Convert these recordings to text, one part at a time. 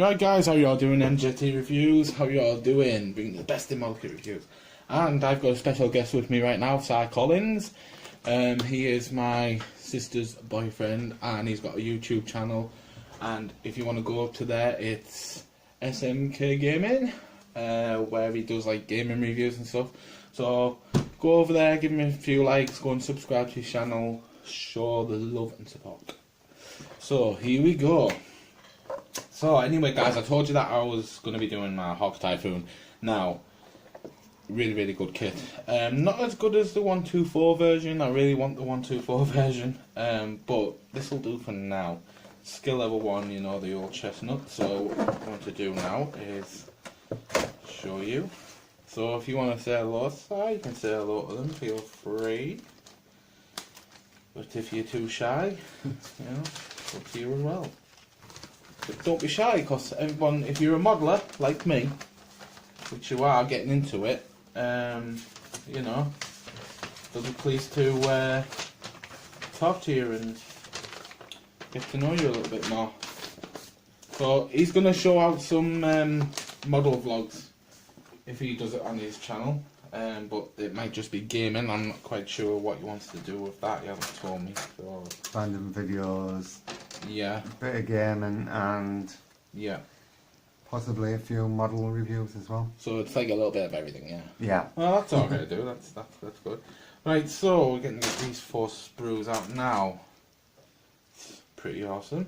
Right guys, how you all doing? MJT Reviews, how you all doing? Bringing the best in model kit reviews. And I've got a special guest with me right now, Cy Collins. He is my sister's boyfriend and he's got a YouTube channel. And if you want to go up to there, it's SMK Gaming, where he does like gaming reviews and stuff. So go over there, give him a few likes, go and subscribe to his channel, show the love and support. So here we go. So anyway guys, I told you that I was going to be doing my Hog Typhoon. Now, really good kit. Not as good as the 124 version, I really want the 124 version, but this will do for now. Skill level 1, you know, the old chestnut. So what I'm going to do now is show you. So if you want to say hello to Sai, you can say hello to them, feel free. But if you're too shy, you know, it's up to you as well. But don't be shy, because everyone, if you're a modeler like me, which you are getting into it, you know, they'll be pleased to talk to you and get to know you a little bit more. So he's going to show out some model vlogs if he does it on his channel, but it might just be gaming. I'm not quite sure what he wants to do with that, he hasn't told me. So random videos. Yeah. A bit of gaming and yeah, possibly a few model reviews as well. so it's like a little bit of everything, yeah. Yeah. Well, that's all right, do. That's good. Right, so we're getting these 4 sprues out now. It's pretty awesome.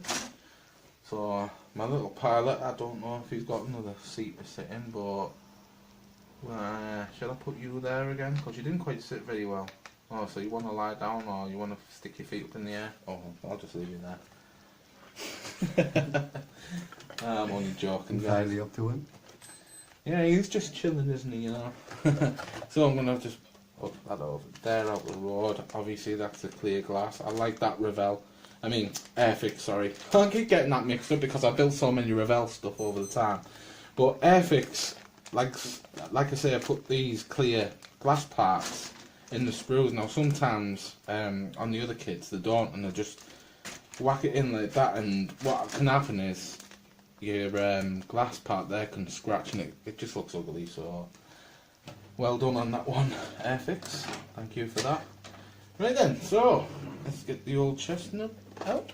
So my little pilot, I don't know if he's got another seat to sit in, but shall I put you there again? Because you didn't quite sit very well. Oh, so you want to lie down or you want to stick your feet up in the air? Oh, I'll just leave you there. I'm only joking, guys. Entirely up to him. Yeah, he's just chilling, isn't he, you know? So I'm going to just put that over there out the road. Obviously that's the clear glass. I like that Revell. I mean, Airfix, sorry. I keep getting that mixed up because I built so many Revell stuff over the time. But Airfix, like I say, I put these clear glass parts in the sprues. Now sometimes on the other kits they don't, and they just whack it in like that, and what can happen is your glass part there can scratch and it just looks ugly. So well done on that one, Airfix, thank you for that. Right then, so let's get the old chestnut out,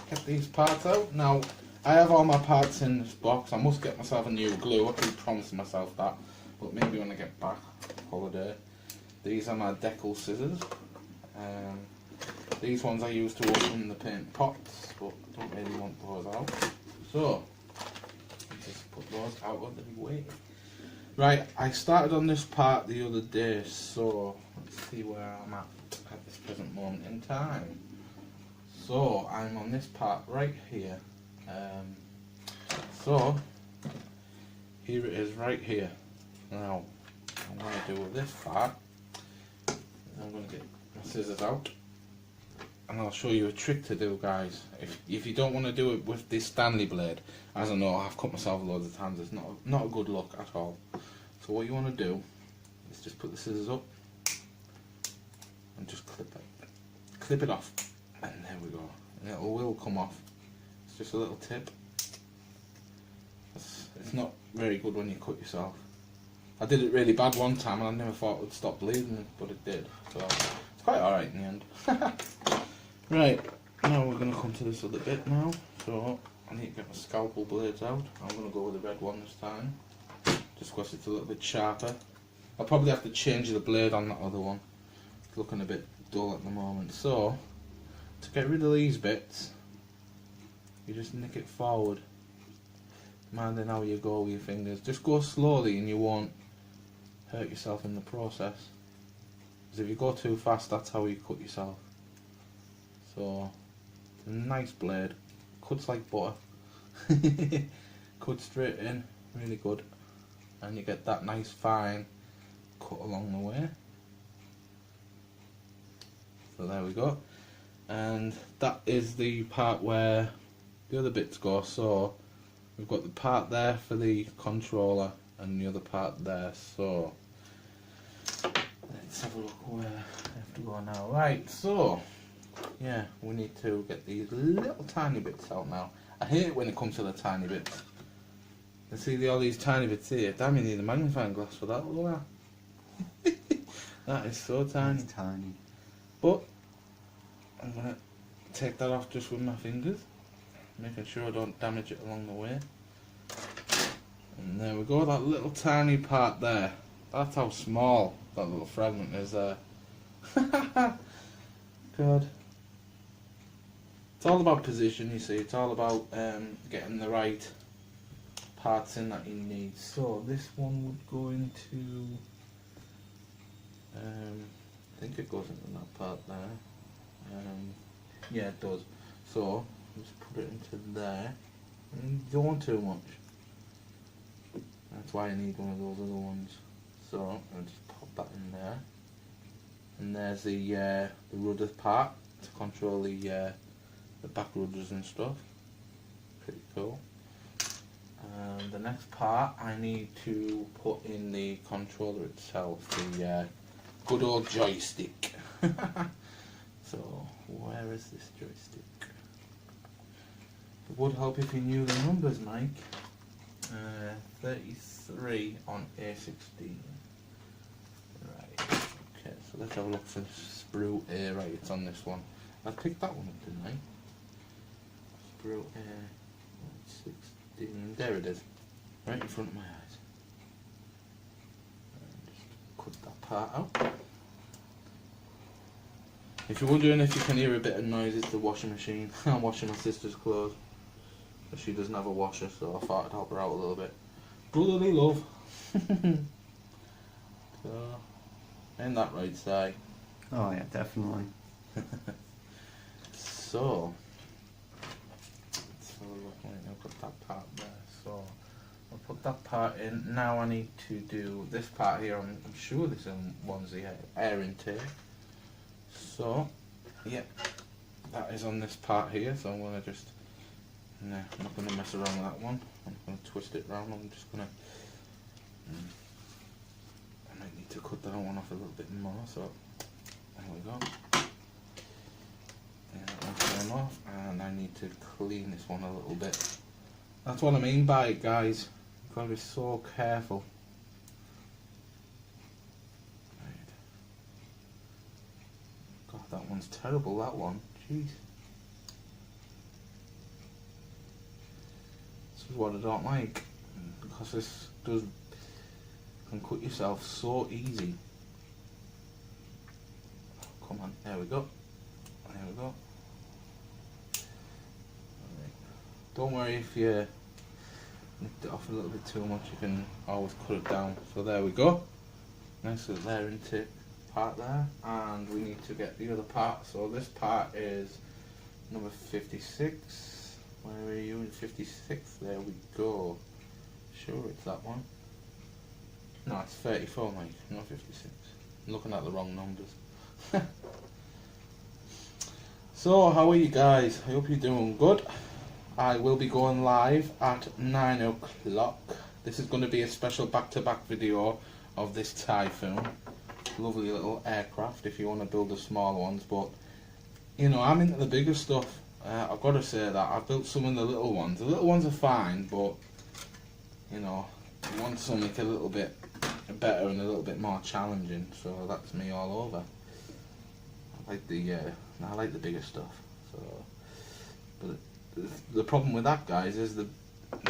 get these parts out. Now I have all my parts in this box. I must get myself a new glue, I keep promising myself that, but maybe when I get back holiday. These are my decal scissors. These ones I use to open the paint pots, but I don't really want those out. So, just put those out of the way. Right, I started on this part the other day, so let's see where I'm at this present moment in time. So, I'm on this part right here. So, here it is right here. Now, I'm going to do with this part, I'm going to get my scissors out. And I'll show you a trick to do, guys. If you don't want to do it with this Stanley blade, as I know I've cut myself loads of times, it's not a good look at all. So what you want to do is just put the scissors up and just clip it off, and there we go. And it will come off. It's just a little tip. It's not very good when you cut yourself. I did it really bad one time and I never thought it would stop bleeding, but it did. So it's quite alright in the end. Right, now we're going to come to this other bit now. So I need to get my scalpel blades out. I'm going to go with the red one this time, just because it's a little bit sharper. I'll probably have to change the blade on that other one. It's looking a bit dull at the moment. So to get rid of these bits, you just nick it forward. Minding how you go with your fingers. Just go slowly and you won't hurt yourself in the process. Because if you go too fast, that's how you cut yourself. So, it's a nice blade. Cuts like butter. Cuts straight in. Really good. And you get that nice fine cut along the way. So there we go. And that is the part where the other bits go. So, we've got the part there for the controller and the other part there. So, let's have a look where I have to go now. Right, so yeah, we need to get these little tiny bits out now. I hate it when it comes to the tiny bits. And see all these tiny bits here. Damn, you need a magnifying glass for that. Look at that. That is so tiny. It's tiny. But I'm gonna take that off just with my fingers, making sure I don't damage it along the way. And there we go, that little tiny part there. That's how small that little fragment is there. God. It's all about position, you see. It's all about getting the right parts in that you need. So this one would go into, I think it goes into that part there. Yeah, it does. So just put it into there. And you don't want too much. That's why I need one of those other ones. So I'll just pop that in there. And there's the rudder part to control the back rudders and stuff. Pretty cool. And the next part I need to put in the controller itself, the good old joystick. So where is this joystick? It would help if you knew the numbers, Mike. 33 on A16. Right, okay, so let's have a look for sprue A. Right, it's on this one. I picked that one up, didn't I? Sprue A 16. There it is. Right in front of my eyes. Just cut that part out. If you're wondering if you can hear a bit of noise, it's the washing machine. I'm washing my sister's clothes. But she doesn't have a washer, so I thought I'd help her out a little bit. Brotherly love. So, ain't that right, Si? Oh yeah, definitely. So, let's have a look. I'll put that part there. So, I'll put that part in. Now I need to do this part here. I'm sure this one's the air intake. So, yeah, that is on this part here. So I'm going to just, no, I'm not going to mess around with that one. I'm going to twist it round. I'm just going to, I might need to cut that one off a little bit more. So, there we go. Yeah, that one's going off, and I need to clean this one a little bit. That's what I mean by it, guys. You've got to be so careful. God, that one's terrible, that one. Jeez. This is what I don't like. Because this can cut yourself so easy. Come on, there we go. There we go. Right. Don't worry if you nicked it off a little bit too much, you can always cut it down. So there we go. Nice little air intake part there, and we need to get the other part. So this part is number 56. Where are you in 56? There we go. Sure, it's that one. No, it's 34, Mike, not 56. I'm looking at the wrong numbers. So, how are you guys? I hope you're doing good. I will be going live at 9 o'clock. This is going to be a special back-to-back video of this Typhoon. Lovely little aircraft if you want to build the smaller ones, but you know, I'm into the bigger stuff. I've got to say that I've built some of the little ones. The little ones are fine, but you know, I want something a little bit better and a little bit more challenging. So that's me all over. I like the bigger stuff. So, but the problem with that, guys, is the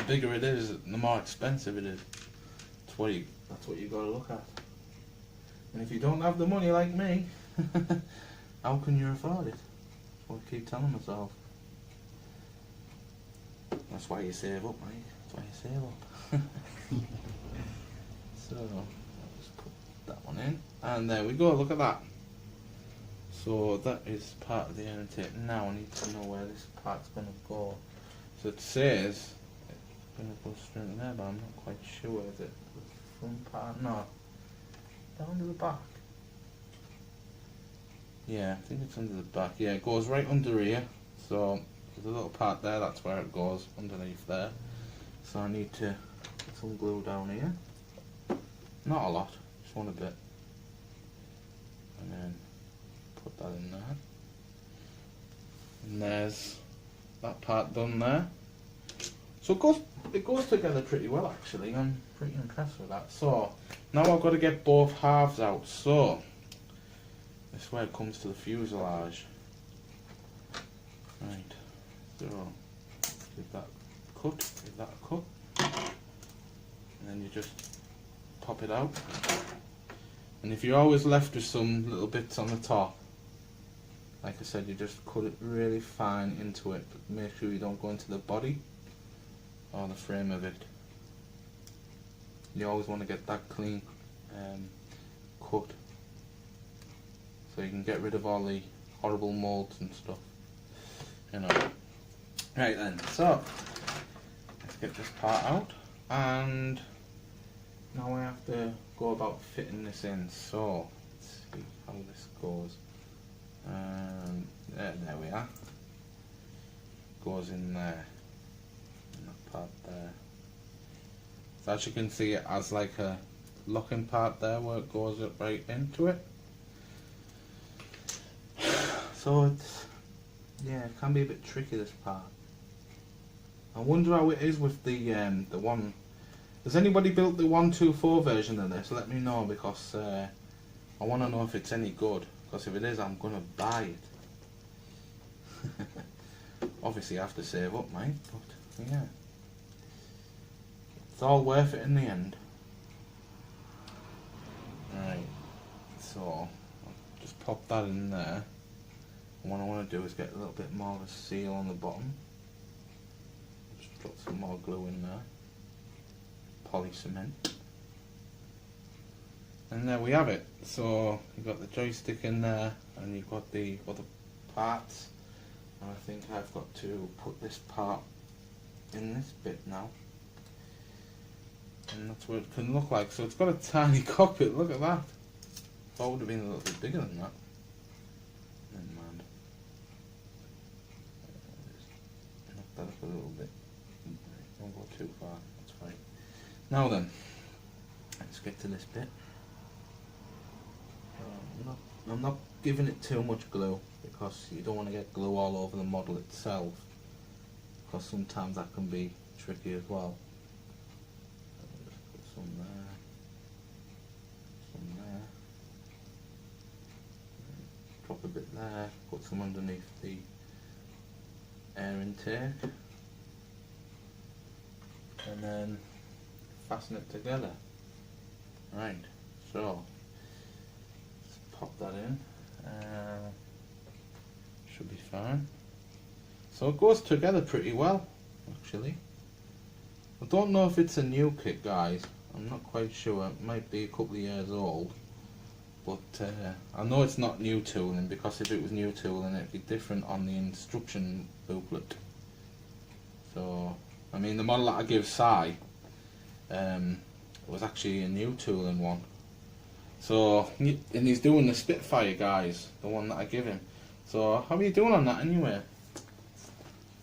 bigger it is, the more expensive it is. That's what you got to look at. And if you don't have the money like me, how can you afford it? That's what I keep telling myself. That's why you save up, mate. That's why you save up. So, I'll just put that one in. And there we go, look at that. So that is part of the air intake. Now I need to know where this part's going to go. So it says it's going to go straight in there, but I'm not quite sure. Is it the front part? No. Down to the back. Yeah, I think it's under the back. Yeah, it goes right under here. So there's a little part there, that's where it goes, underneath there. So I need to put some glue down here. Not a lot, just one a bit. And then put that in there. And there's that part done there. So it goes together pretty well actually. I'm pretty impressed with that. So now I've got to get both halves out. So this is where it comes to the fuselage. Right. So give that a cut, and then you just pop it out. And if you're always left with some little bits on the top, like I said, you just cut it really fine into it, but make sure you don't go into the body or the frame of it. You always want to get that clean cut, so you can get rid of all the horrible moulds and stuff, you know. Right then, so let's get this part out, and now we have to go about fitting this in. So let's see how this goes. There we are. Goes in there, in that part there. So as you can see, it has like a locking part there where it goes up right into it. So it's, yeah, it can be a bit tricky, this part. I wonder how it is with the one. Has anybody built the 124 version of this? Let me know, because I want to know if it's any good. Because if it is, I'm gonna buy it. Obviously, I have to save up, mate. But yeah, it's all worth it in the end. Right. So I'll just pop that in there. And what I want to do is get a little bit more of a seal on the bottom. Just put some more glue in there. Poly cement. And there we have it. So you've got the joystick in there, and you've got the other parts. And I think I've got to put this part in this bit now. And that's what it can look like. So it's got a tiny cockpit, look at that. Thought it would have been a little bit bigger than that. Never mind. Just knock that up a little bit. Don't go too far, that's fine. Now then, let's get to this bit. I'm not giving it too much glue, because you don't want to get glue all over the model itself, because sometimes that can be tricky as well. Just put some there, drop a bit there, put some underneath the air intake, and then fasten it together. Right, so pop that in, should be fine. So it goes together pretty well, actually. I don't know if it's a new kit, guys. I'm not quite sure. It might be a couple of years old, but I know it's not new tooling, because if it was new tooling, it'd be different on the instruction booklet. So, I mean, the model that I give Si was actually a new tooling one. So, and he's doing the Spitfire, guys, the one that I give him. So, how are you doing on that anyway?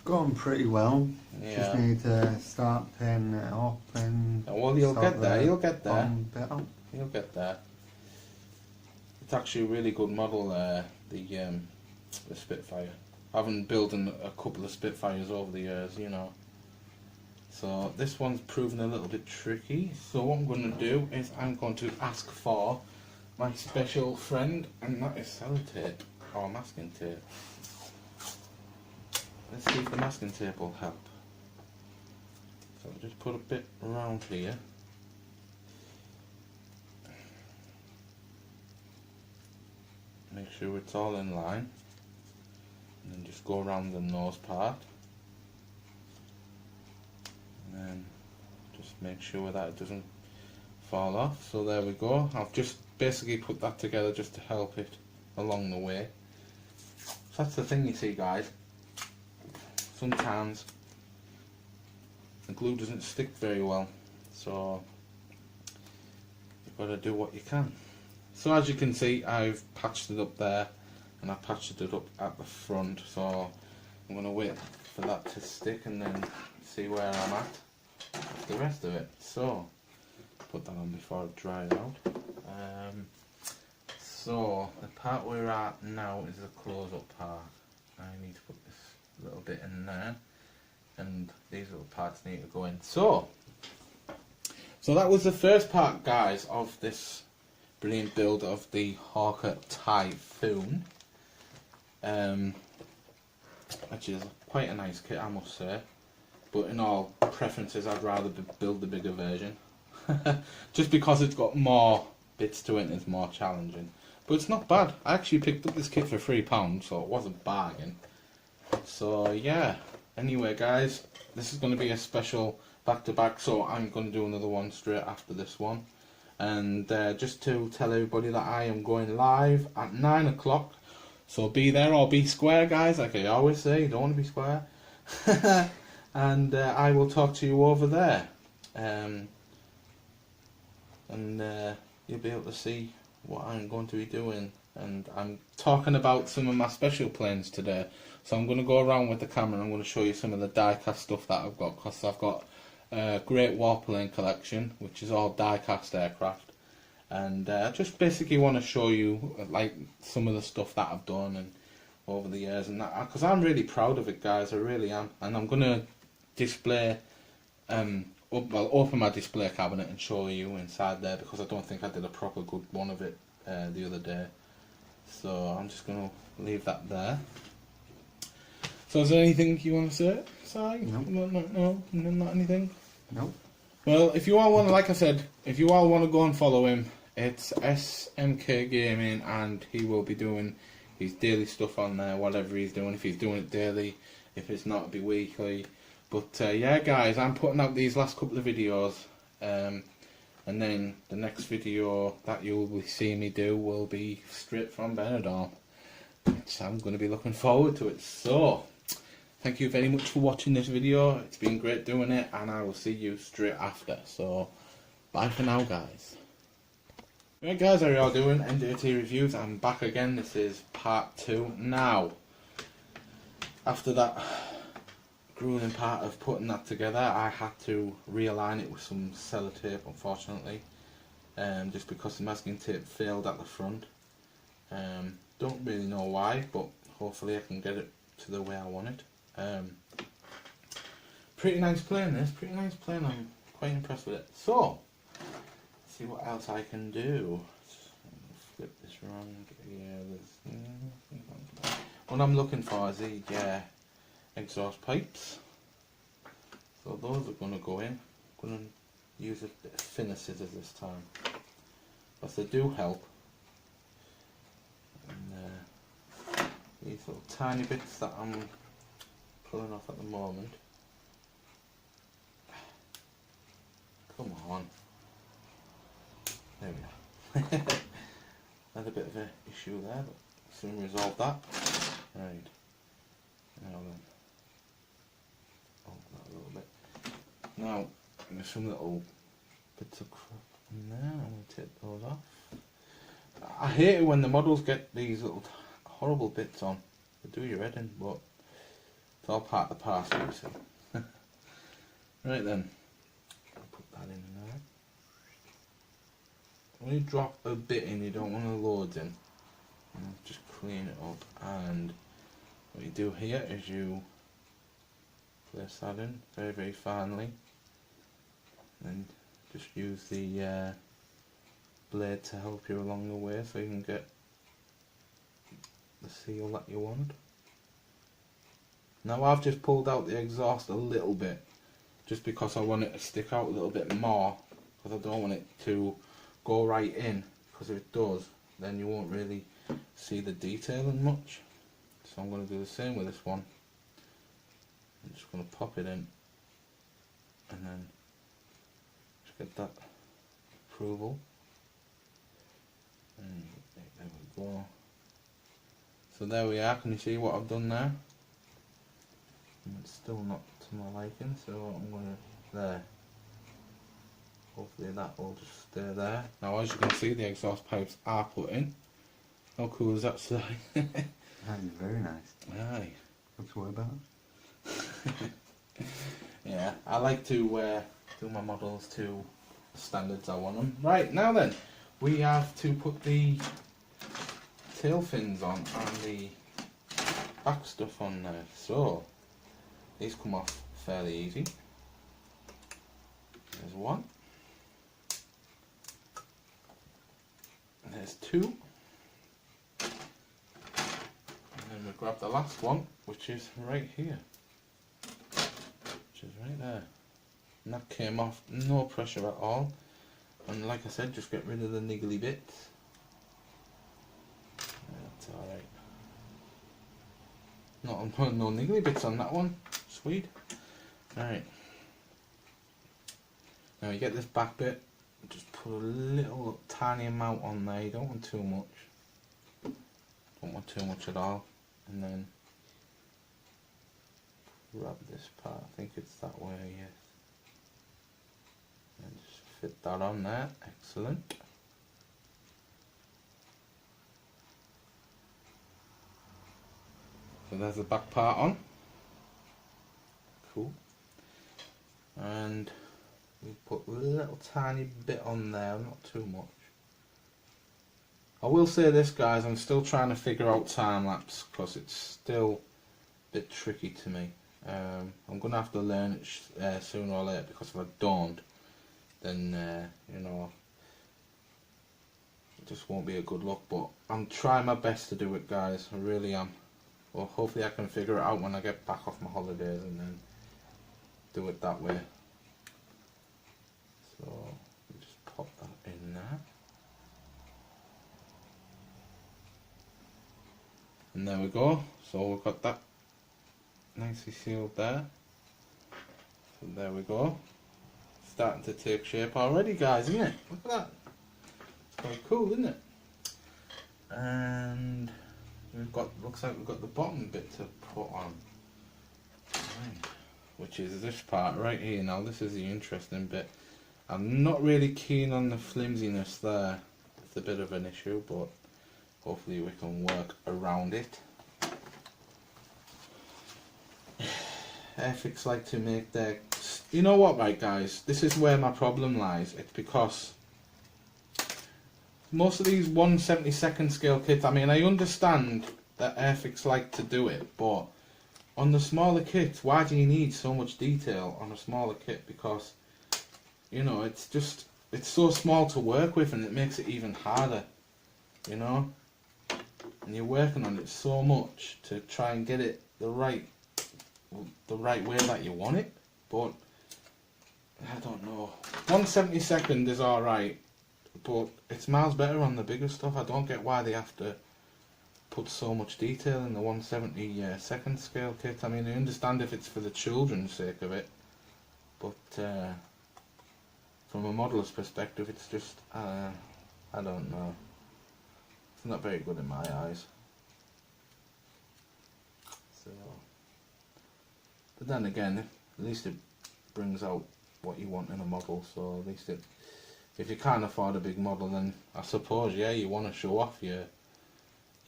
Going pretty well. Yeah. Just need to start pinning it up and. Well, you'll get there. You'll get there. Bit up. You'll get there. It's actually a really good model, the Spitfire. I've been building a couple of Spitfires over the years, you know. So this one's proven a little bit tricky. So what I'm going to do is I'm going to ask for my special friend, and that is sellotape or masking tape. Let's see if the masking tape will help. So I'll just put a bit around here. Make sure it's all in line. And then just go around the nose part. And then just make sure that it doesn't fall off. So there we go. I've just basically put that together just to help it along the way. So that's the thing, you see, guys. Sometimes the glue doesn't stick very well, so you've got to do what you can. So as you can see, I've patched it up there, and I've patched it up at the front, so I'm going to wait for that to stick and then see where I'm at with the rest of it. So put that on before I dry it out. So the part we're at now is the close-up part. I need to put this little bit in there, and these little parts need to go in. So that was the first part, guys, of this brilliant build of the Hawker Typhoon, which is quite a nice kit, I must say. But in all preferences, I'd rather build the bigger version, just because it's got more bits to it and it's more challenging. But it's not bad. I actually picked up this kit for £3, so it wasn't a bargain. So yeah. Anyway, guys, this is going to be a special back-to-back, so I'm going to do another one straight after this one. And just to tell everybody that I am going live at 9 o'clock, so be there or be square, guys, like I always say. You don't want to be square. And I will talk to you over there. And you'll be able to see what I'm going to be doing. And I'm talking about some of my special planes today. So I'm going to go around with the camera and I'm going to show you some of the die-cast stuff that I've got. Because I've got a great warplane collection, which is all die-cast aircraft. And I just basically want to show you like some of the stuff that I've done and over the years. And that, because I'm really proud of it, guys. I really am. And I'm going to display, open my display cabinet and show you inside there. Because I don't think I did a proper good one of it the other day. So I'm just going to leave that there. So is there anything you want to say, Si? No. No, not anything? No. Well, if you all want to, like I said, if you all want to go and follow him, it's SMK Gaming, and he will be doing his daily stuff on there, whatever he's doing. If he's doing it daily, if it's not, it'll be weekly. But yeah, guys, I'm putting out these last couple of videos, and then the next video that you will see me do will be straight from Benidorm, which I'm going to be looking forward to it. So thank you very much for watching this video. It's been great doing it, and I will see you straight after. So bye for now, guys. Right, guys, how are you all doing? NJT Reviews, I'm back again. This is part 2 now. After that grueling part of putting that together, I had to realign it with some sellotape, unfortunately, just because the masking tape failed at the front. Don't really know why, but hopefully I can get it to the way I want it. Pretty nice plane, this. Pretty nice plane. I'm quite impressed with it. So, let's see what else I can do. Flip this around. Yeah, there's what I'm looking for is the exhaust pipes. So those are going to go in. I'm going to use a bit of thinner scissors this time, because they do help. And these little tiny bits that I'm pulling off at the moment. Come on. There we are. Had a bit of an issue there, but soon resolve that. Right. Now then. Oh, that a little bit. Now, there's some little bits of crap in there. I'm going to take those off. I hate it when the models get these little horrible bits on. They do your head in, but it's all part of the parcel, you see. Right then. I'll put that in there. When you drop a bit in, you don't want to load in. Just clean it up. And what you do here is you place that in very, very finely. And just use the blade to help you along the way so you can get the seal that you want. Now I've just pulled out the exhaust a little bit just because I want it to stick out a little bit more, because I don't want it to go right in, because if it does then you won't really see the detailing much. So I'm going to do the same with this one. I'm just going to pop it in and then just get that approval. And there we go. So there we are. Can you see what I've done there? And it's still not to my liking, so I'm going to there. Hopefully that will just stay there. Now, as you can see, the exhaust pipes are put in. How cool is that, Si? That is very nice. Aye. Looks way better. Yeah, I like to do my models to the standards I want them. Right, now then, we have to put the tail fins on and the back stuff on there. So, these come off fairly easy. There's one. There's two. And then we grab the last one, which is right here. Which is right there. And that came off, no pressure at all. And like I said, just get rid of the niggly bits. That's alright. No niggly bits on that one. Sweet. Alright. Now you get this back bit, just put a little tiny amount on there. You don't want too much. Don't want too much at all. And then grab this part. I think it's that way, yes. And just fit that on there. Excellent. So there's the back part on. Cool. And we put a little tiny bit on there, not too much. I will say this, guys, I'm still trying to figure out time lapse because it's still a bit tricky to me. I'm going to have to learn it sooner or later, because if I don't, then you know, it just won't be a good look. But I'm trying my best to do it, guys. I really am. Well, hopefully I can figure it out when I get back off my holidays and then do it that way. So just pop that in there. And there we go. So we've got that nicely sealed there. So there we go. Starting to take shape already, guys, isn't it? Look at that. It's quite cool, isn't it? And we've got, looks like we've got the bottom bit to put on. Right. Which is this part right here. Now this is the interesting bit. I'm not really keen on the flimsiness there. It's a bit of an issue, but hopefully we can work around it. Airfix like to make their... You know what, right, guys? This is where my problem lies. It's because most of these 1/72 scale kits, I mean, I understand that Airfix like to do it, but on the smaller kits, why do you need so much detail on a smaller kit? Because, you know, it's just, it's so small to work with, and it makes it even harder, you know? And you're working on it so much to try and get it the right way that you want it, but I don't know. 1/72 is alright, but it's miles better on the bigger stuff. I don't get why they have to put so much detail in the 1/72 scale kit. I mean, I understand if it's for the children's sake of it, but from a modeller's perspective, it's just, I don't know. It's not very good in my eyes. So, but then again, at least it brings out what you want in a model. So at least if you can't afford a big model, then I suppose, yeah, you want to show off your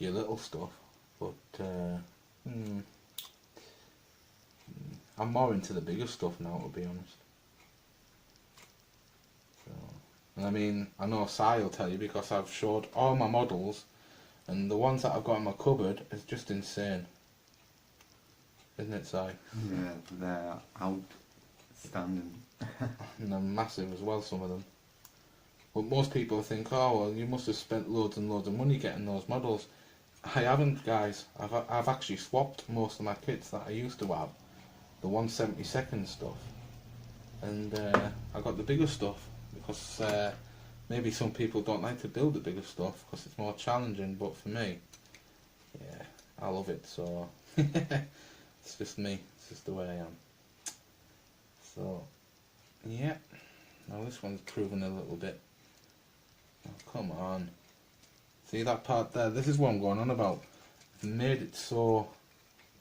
little stuff. But I'm more into the bigger stuff now, to be honest. So, and I mean, I know Si will tell you, because I've showed all my models, and the ones that I've got in my cupboard is just insane. Isn't it, Si? Yeah, they're outstanding. And they're massive as well, some of them. But most people think, oh, well, you must have spent loads and loads of money getting those models. I haven't, guys. I've actually swapped most of my kits that I used to have, the 1/72 stuff, and I got the bigger stuff, because maybe some people don't like to build the bigger stuff because it's more challenging, but for me, yeah, I love it. So it's just me. It's just the way I am. So yeah. Now this one's proven a little bit. Oh, come on. See that part there? This is what I'm going on about. I've made it so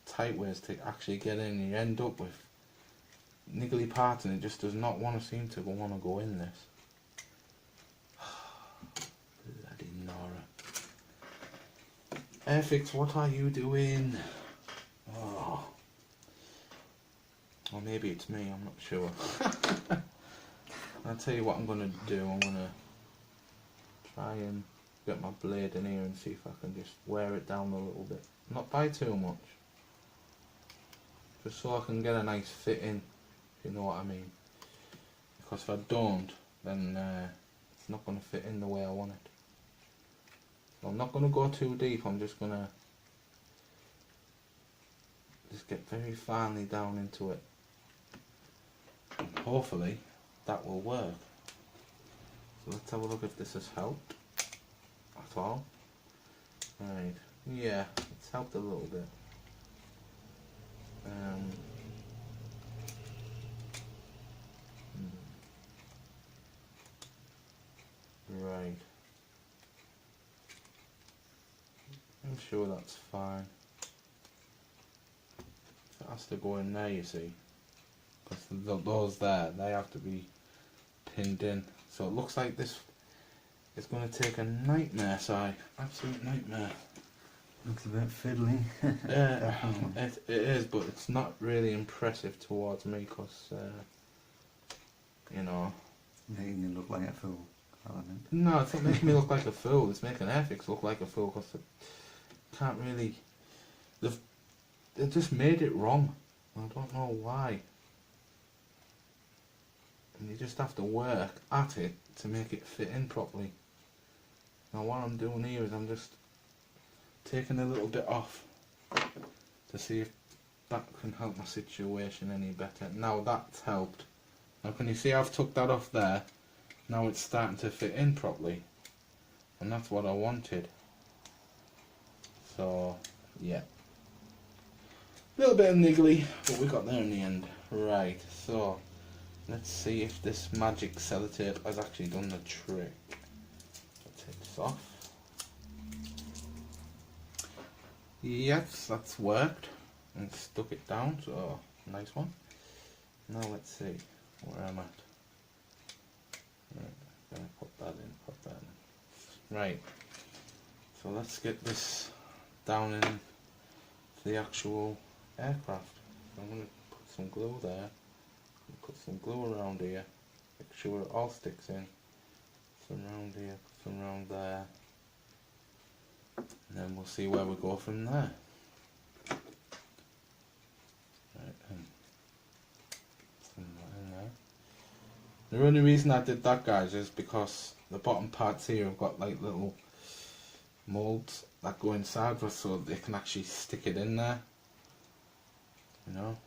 tight ways to actually get in, and you end up with niggly parts, and it just does not seem to want to go in this. Bloody Nora. Airfix, what are you doing? Oh. Or maybe it's me, I'm not sure. I'll tell you what I'm going to do. I'm going to try and get my blade in here and see if I can just wear it down a little bit. Not by too much. just so I can get a nice fit in, if you know what I mean. Because if I don't, then it's not going to fit in the way I want it. So I'm not going to go too deep, I'm just going to get very finely down into it. And hopefully that will work. So let's have a look if this has helped at all. Right, yeah, it's helped a little bit. Right. I'm sure that's fine. It has to go in there, you see. Because those there, they have to be pinned in. So it looks like this is going to take a nightmare, Si. Absolute nightmare. Looks a bit fiddly. Yeah, it is, but it's not really impressive towards me because, you know. Making you look like a fool. No, it's not making me look like a fool. It's making Airfix look like a fool because it can't really. They just made it wrong. I don't know why. And you just have to work at it to make it fit in properly. Now what I'm doing here is I'm just taking a little bit off to see if that can help my situation any better. Now that's helped. Now can you see I've took that off there? Now it's starting to fit in properly. And that's what I wanted. So, yeah. A little bit niggly, but we got there in the end. Right, so let's see if this magic sellotape has actually done the trick. Let's take this off. Yes, that's worked. And stuck it down, so nice one. Now let's see where I'm at. Right, gonna put that in, Right, so let's get this down in the actual aircraft. I'm going to put some glue there, put some glue around here, make sure it all sticks in, some around here, some around there, and then we'll see where we go from there. Right, some in there. The only reason I did that, guys, is because the bottom parts here have got like little moulds that go inside so they can actually stick it in there, you know.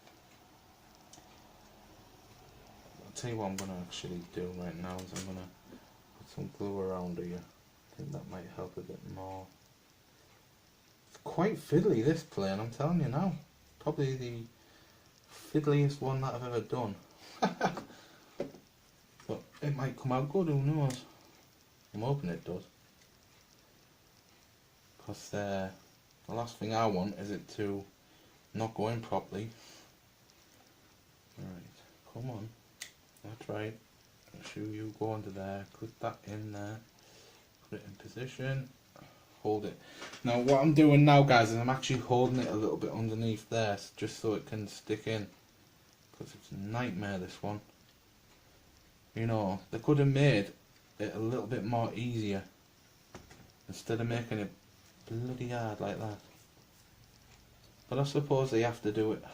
I'll tell you what I'm going to actually do right now is I'm going to put some glue around here. I think that might help a bit more. It's quite fiddly, this plane, I'm telling you now. Probably the fiddliest one that I've ever done. But it might come out good, who knows. I'm hoping it does. Because the last thing I want is it to not go in properly. Right, come on. That's right. Make sure you go under there, click that in there, put it in position, hold it. Now what I'm doing now, guys, is I'm actually holding it a little bit underneath there, just so it can stick in. Because it's a nightmare, this one. You know, they could have made it a little bit more easier instead of making it bloody hard like that. But I suppose they have to do it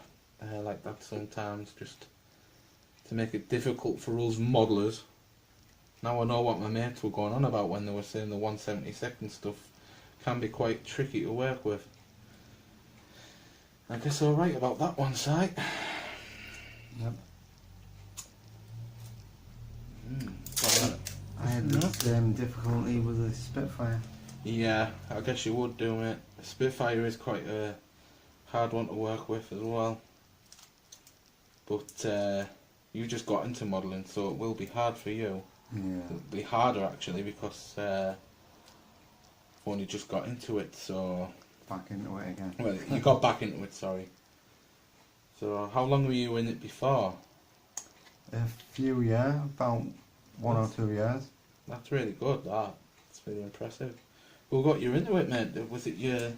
like that sometimes, just to make it difficult for us modellers. Now I know what my mates were going on about when they were saying the 1/72 stuff can be quite tricky to work with. I guess alright about that one, Si. Yep. I had the same difficulty with the Spitfire. Yeah, I guess you would do it. Spitfire is quite a hard one to work with as well. But you just got into modelling, so it will be hard for you. Yeah. It'll be harder actually because you've only just got into it, so... Back into it again. Well, you got back into it, sorry. So how long were you in it before? A few years, about 1 or 2 years. That's really good, that. It's really impressive. Who got you into it, mate? Was it your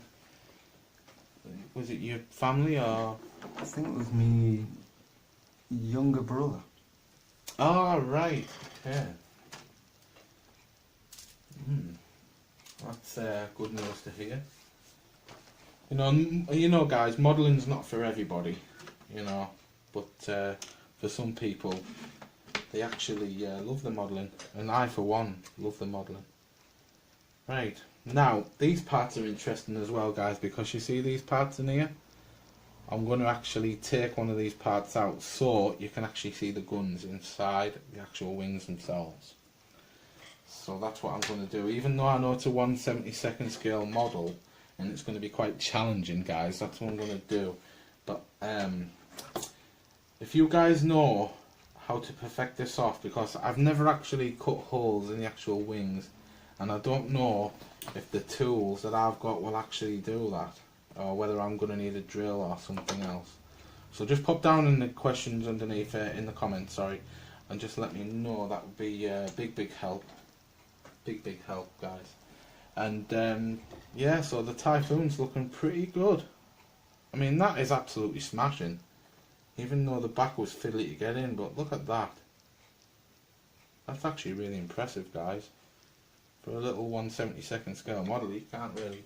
family or...? I think it was me younger brother. Oh, right, okay. That's good news to hear. You know, guys, modelling's not for everybody. you know, but for some people they actually love the modelling, and I for one love the modelling. Right, now these parts are interesting as well, guys, because you see these parts in here. I'm going to actually take one of these parts out so you can actually see the guns inside the actual wings themselves. So that's what I'm going to do. Even though I know it's a 1/72nd scale model and it's going to be quite challenging, guys, that's what I'm going to do. But if you guys know how to perfect this off, because I've never actually cut holes in the actual wings, and I don't know if the tools that I've got will actually do that, or whether I'm going to need a drill or something else. So just pop down in the questions underneath in the comments, sorry, and just let me know. That would be big help. Big help, guys. And yeah, so the Typhoon's looking pretty good. I mean, that is absolutely smashing, even though the back was fiddly to get in. But look at that. That's actually really impressive, guys. For a little 1/72nd scale model, you can't really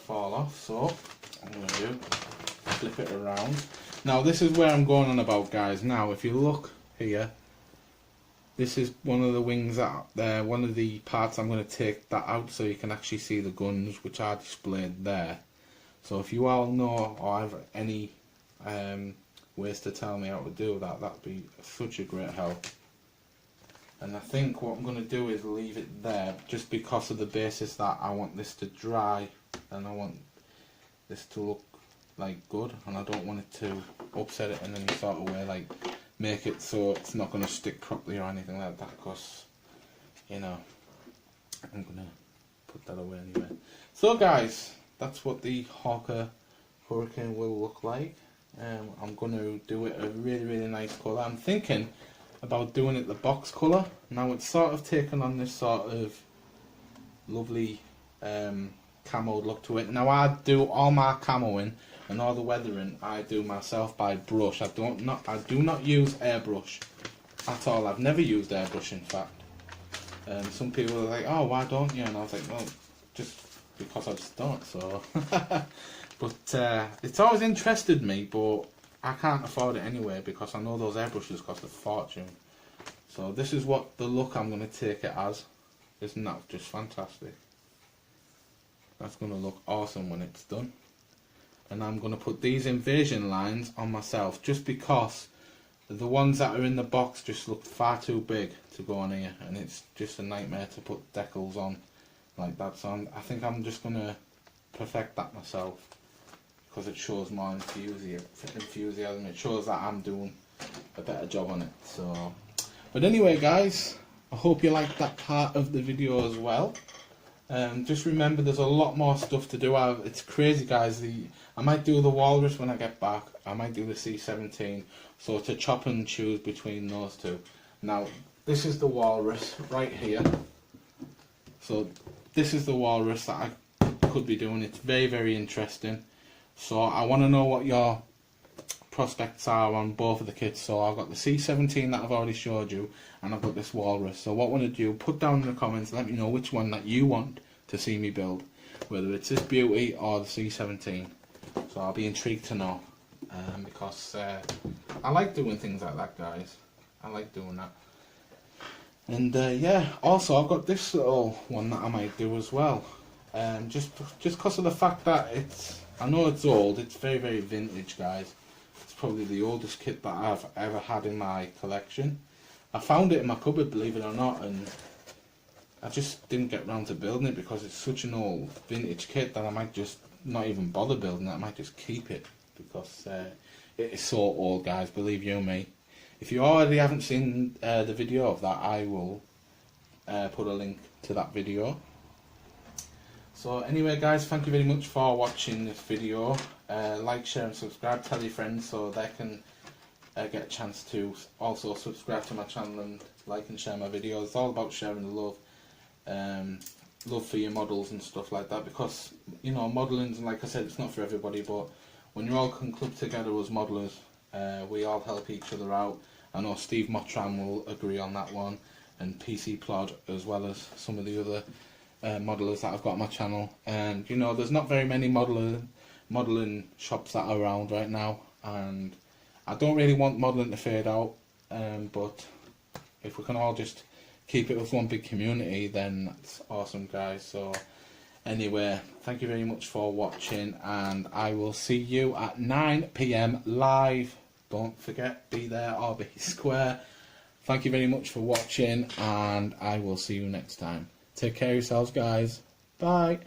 fall off. So what I'm going to do, flip it around. Now this is where I'm going on about, guys. Now if you look here, this is one of the wings out there, one of the parts. I'm going to take that out so you can actually see the guns, which are displayed there. So if you all know or have any ways to tell me how to do that, that'd be such a great help. And I think what I'm going to do is leave it there, just because of the basis that I want this to dry, and I want this to look like good, and I don't want it to upset it in any sort of way, like make it so it's not going to stick properly or anything like that, because, you know, I'm going to put that away anyway. So guys, that's what the Hawker Hurricane will look like. I'm going to do it a really nice colour. I'm thinking about doing it the box colour. Now it's sort of taken on this sort of lovely camo look to it. Now I do all my camoing and all the weathering I do myself by brush. I do not use airbrush at all. I've never used airbrush, in fact. Some people are like, oh, why don't you? And I was like, well, just because I just don't. So but it's always interested me, but I can't afford it anyway, because I know those airbrushes cost a fortune. So this is what the look I'm going to take it as. Isn't that just fantastic? That's going to look awesome when it's done. And I'm going to put these invasion lines on myself, just because the ones that are in the box just look far too big to go on here, and it's just a nightmare to put decals on like that. So I think I'm just going to perfect that myself, because it shows more enthusiasm. It shows that I'm doing a better job on it. So, but anyway, guys, I hope you liked that part of the video as well. Just remember, there's a lot more stuff to do. It's crazy, guys. I might do the Walrus when I get back. I might do the C-17. So to chop and choose between those two. Now, this is the Walrus right here. So this is the Walrus that I could be doing. It's very interesting. So I want to know what your prospects are on both of the kits. So I've got the C-17 that I've already showed you, and I've got this Walrus. So what I want to do, put down in the comments, let me know which one that you want to see me build, whether it's this beauty or the C-17. So I'll be intrigued to know, because I like doing things like that, guys. I like doing that. And yeah, also I've got this little one that I might do as well. Just because of the fact that I know it's old, it's very vintage, guys. It's probably the oldest kit that I've ever had in my collection. I found it in my cupboard, believe it or not, and I just didn't get round to building it because it's such an old vintage kit that I might just not even bother building it. I might just keep it, because it is so old, guys, believe you me. If you already haven't seen the video of that, I will put a link to that video. So anyway, guys, thank you very much for watching this video. Like, share and subscribe. Tell your friends so they can get a chance to also subscribe to my channel and like and share my videos. It's all about sharing the love. Love for your models and stuff like that, because, you know, modelling, like I said, it's not for everybody, but when you all can club together as modellers, we all help each other out. I know Steve Mottram will agree on that one, and PC Plod, as well as some of the other modellers that I've got on my channel. And you know, there's not very many modelling shops that are around right now, and I don't really want modelling to fade out, but if we can all just keep it with one big community, then that's awesome, guys. So anyway, thank you very much for watching, and I will see you at 9 PM live. Don't forget, be there or be square. Thank you very much for watching, and I will see you next time. Take care of yourselves, guys. Bye.